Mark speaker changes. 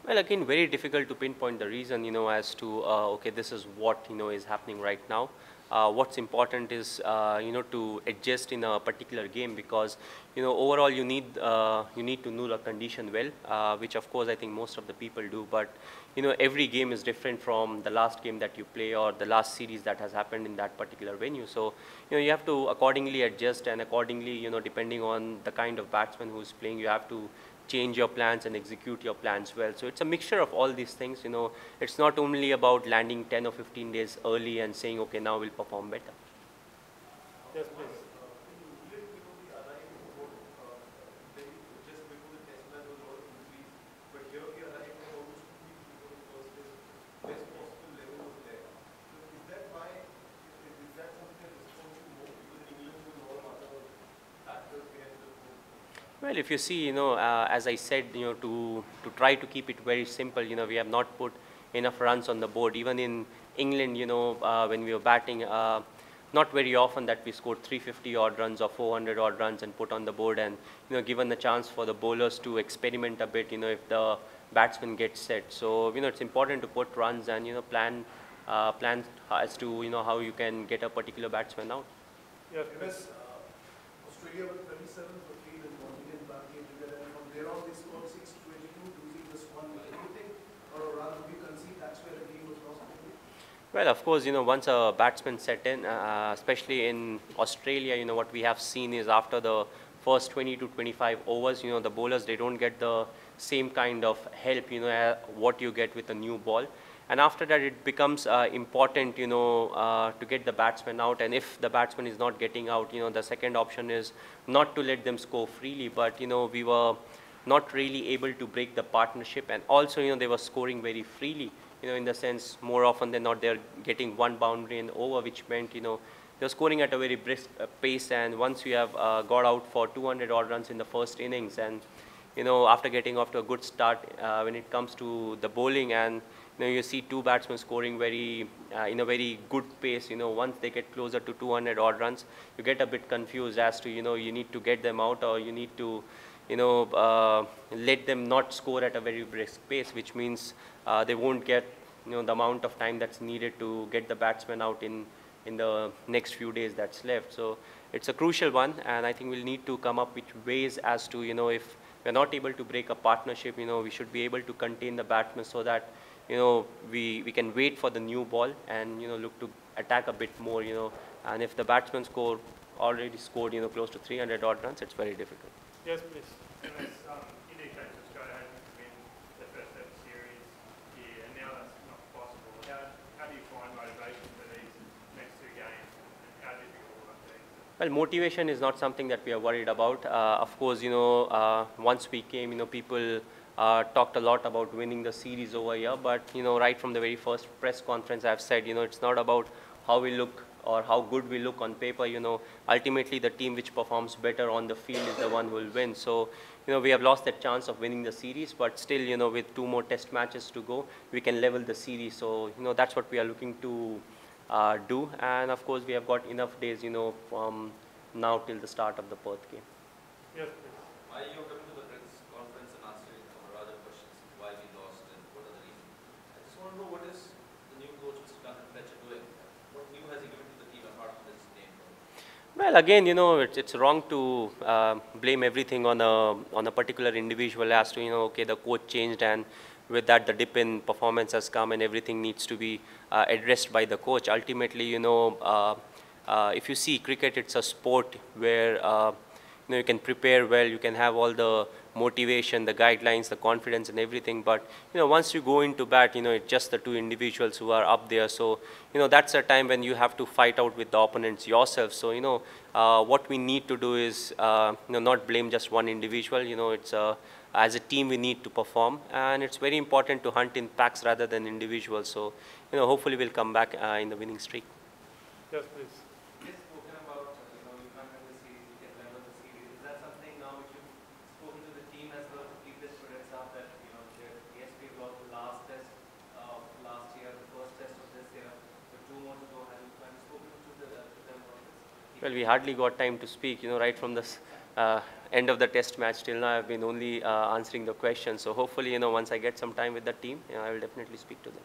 Speaker 1: Well, again, very difficult to pinpoint the reason, as to, okay, this is what, is happening right now. What's important is, to adjust in a particular game because, overall you need to know the condition well, which of course I think most of the people do. But, every game is different from the last game that you play or the last series that has happened in that particular venue. So, you have to accordingly adjust and accordingly, depending on the kind of batsman who's playing, you have to change your plans and execute your plans well. So it's a mixture of all these things. It's not only about landing 10 or 15 days early and saying, okay, now we'll perform better.
Speaker 2: Yes, please.
Speaker 1: Well, if you see, as I said, to try to keep it very simple, we have not put enough runs on the board. Even in England, when we were batting, not very often that we scored 350 odd runs or 400 odd runs and put on the board, and given the chance for the bowlers to experiment a bit, if the batsman gets set. So it's important to put runs and plan as to how you can get a particular batsman out.
Speaker 2: Yes,
Speaker 3: Australia were 37th for field and Nottingham came together, and from there on they scored 622, losing just one. Do you think, or rather do you concede that's where the game was lost?
Speaker 1: Well, of course, once a batsman set in, especially in Australia, what we have seen is after the first 20 to 25 overs, the bowlers, they don't get the same kind of help, what you get with a new ball. And after that, it becomes important, to get the batsman out. And if the batsman is not getting out, the second option is not to let them score freely. But, we were not really able to break the partnership. And also, they were scoring very freely, in the sense more often than not, they're getting one boundary and over, which meant, they're scoring at a very brisk pace. And once you have got out for 200 odd runs in the first innings, and, after getting off to a good start, when it comes to the bowling, and you see two batsmen scoring very in a very good pace. Once they get closer to 200 odd runs, you get a bit confused as to you need to get them out, or you need to let them not score at a very brisk pace, which means they won't get the amount of time that's needed to get the batsman out in the next few days that's left. So it's a crucial one, and I think we'll need to come up with ways as to if we're not able to break a partnership, we should be able to contain the batsman so that we can wait for the new ball and look to attack a bit more, and if the batsman already scored close to 300 odd runs, it's very difficult.
Speaker 2: Yes, please.
Speaker 4: India came to Australia hoping to win the first ever series here, and now that's not possible. How do you find motivation for these next two games, and how difficult will that be?
Speaker 1: Well, motivation is not something that we are worried about. Of course, once we came, people talked a lot about winning the series over here, but right from the very first press conference, I've said, it's not about how we look or how good we look on paper. Ultimately the team which performs better on the field is the one who will win. So, we have lost that chance of winning the series, but still, with 2 more test matches to go, we can level the series. So, that's what we are looking to do. And of course, we have got enough days, from now till the start of the Perth game.
Speaker 2: Yes, please.
Speaker 5: Why you coming to the press conference and answering some rather questions? Why we lost and what are the reasons? I just want to know what is the new coach, Mr. Duncan Fletcher, doing? What new has he given to the team apart from this name?
Speaker 1: Well, again, it's wrong to blame everything on a particular individual as to, okay, the coach changed and with that the dip in performance has come and everything needs to be addressed by the coach. Ultimately, if you see cricket, it's a sport where you can prepare well, you can have all the motivation, the guidelines, the confidence and everything, but once you go into bat, it's just the 2 individuals who are up there. So that's a time when you have to fight out with the opponents yourself. So what we need to do is not blame just one individual. It's as a team we need to perform, and it's very important to hunt in packs rather than individuals. So hopefully we'll come back in the winning streak.
Speaker 2: Yes, please.
Speaker 5: Yes, spoken about, you can't win the series, you can level the series. Is that something now which you've spoken to the team as well to keep the spirits up that, yes, we lost the last test of last year, the first test of this year, but 2 more to go. Have you spoken to them about this?
Speaker 1: Well, we hardly got time to speak, right from the end of the test match. Till now, I've been only answering the questions. So hopefully, once I get some time with the team, I will definitely speak to them.